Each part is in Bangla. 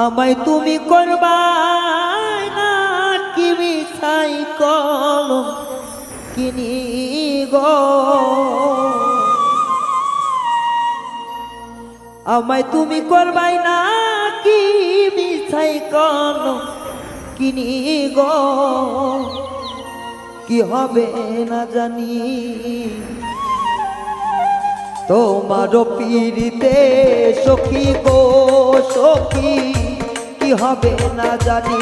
আমায় তুমি করবাই না কি মিছাই কলম কিনি গো, আমায় তুমি করবাই না কি মিছাই কলম কিনি গো, কি হবে না জানি তোমার পীড়িতে সখী গো সখী, কি হবে না জানি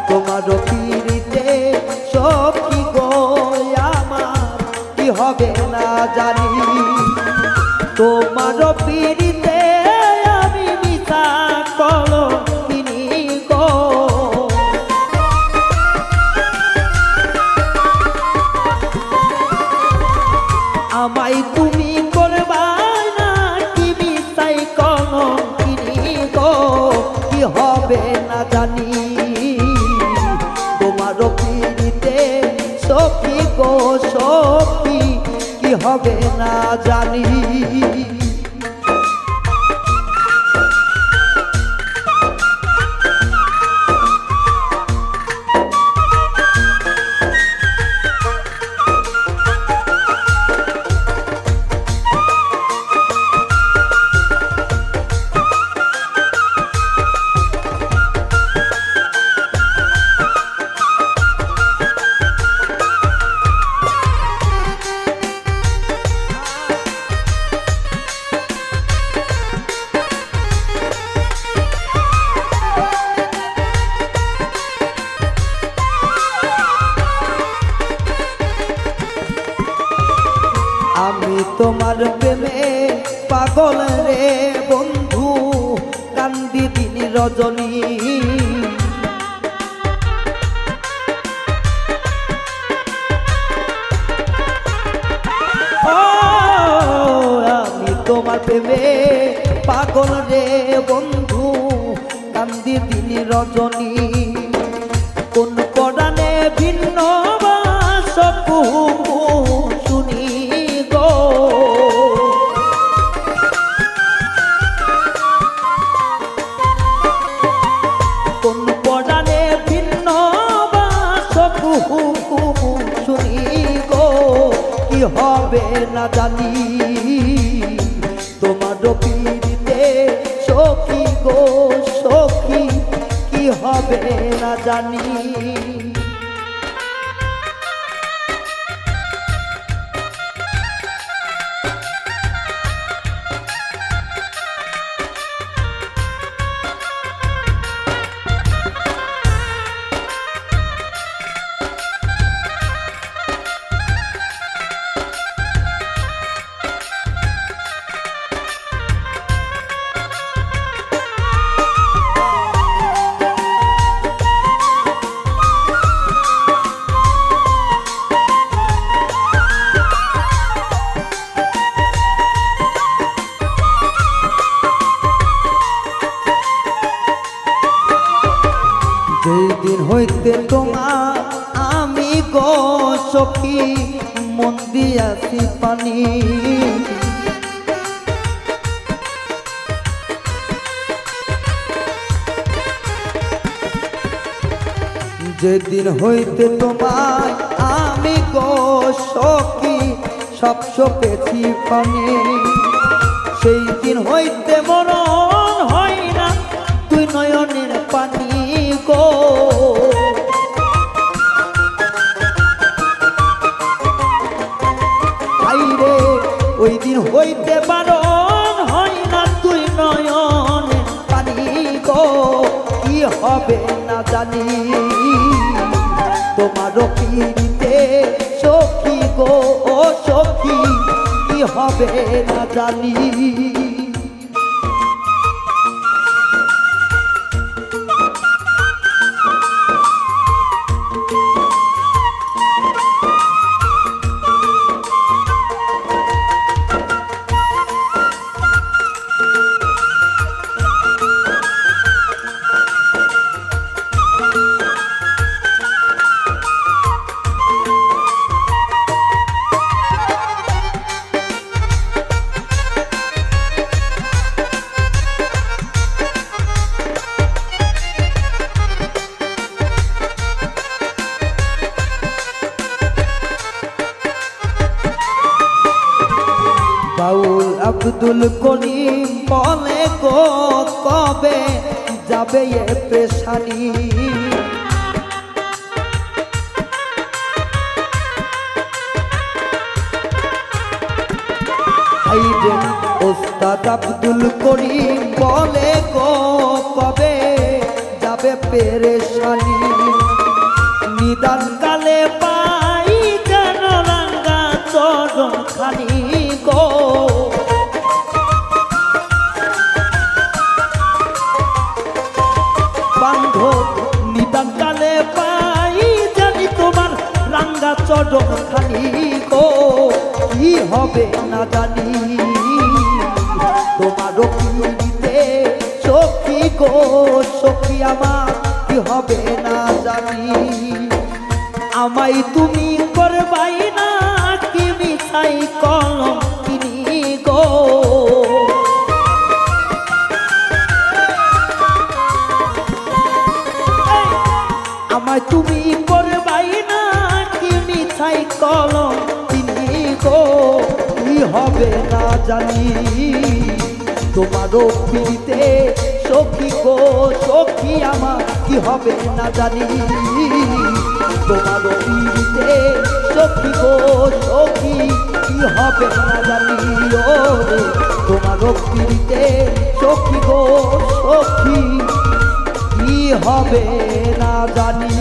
তোমার পীড়িতে সখী গো আমার, কি হবে না জানি তোমার পীড়িতে আমি মিছা কলম কিনি গো, আমায় তুমি করবাই না কি মিছাই কলম কিনি গো, কি হবে না জানি তোমার পীড়িতে সখী গো সখী, কি হবে না জানি আমি তোমার প্রেমে পাগল রে বন্ধু, কান্দি দিন রজনী আমি তোমার প্রেমে পাগল রে বন্ধু, কান্দি দিন রজনী কোন পরাণে ভিন্ন বাসকু শুনি গো, কোন পরাণে ভিন্ন বাসকু শুনি গো, কি হবে না জানি তোমার পীড়িতে সখী গো সখী, কি হবে না জানি যেই দিন হইতে তোমার আমি গো সখী মন দিয়াছি পানি, যেদিন হইতে তোমার আমি গো সখী সব চোখেছি পানি, সেই দিন হইতে মরণ হয় না তুই নয়নের পানি গো, আইরে ওই দিন হইতে বারণ হয় না তুই নয়নের পানি গো, কি হবে না জানি তোমার পীড়িতে সখী গো ও সখী, কি হবে না জানি আব্দুল করিম বলে গো কবে যাবে এ পেশানি হাইরে ওস্তাদ আব্দুল করিম বলে গো কবে যাবে পেরেশানি নিদান কালে পাই যেন রাঙ্গা চরণ খানি গো বান্ধব নিদান কালে পাই জানি তোমার রাঙ্গা চরণ খানি গো কি হবে না জানি তোমারও পিড়িতে সখী গো সখী আমার কি হবে না জানি আমায় তুমি করবাই না কি মিছাই কলম কিনি গো আমায় তুমি করবাই না কি মিছাই কলম কিনি গো কি হবে না জানি তোমারও পিড়িতে সখী গো সখী আমার কি হবে না জানি তোমারও পিড়িতে সখী গো সখী কি হবে না জানি ও রে তোমারও পিড়িতে সখী গো সখী কি হবে না জানি।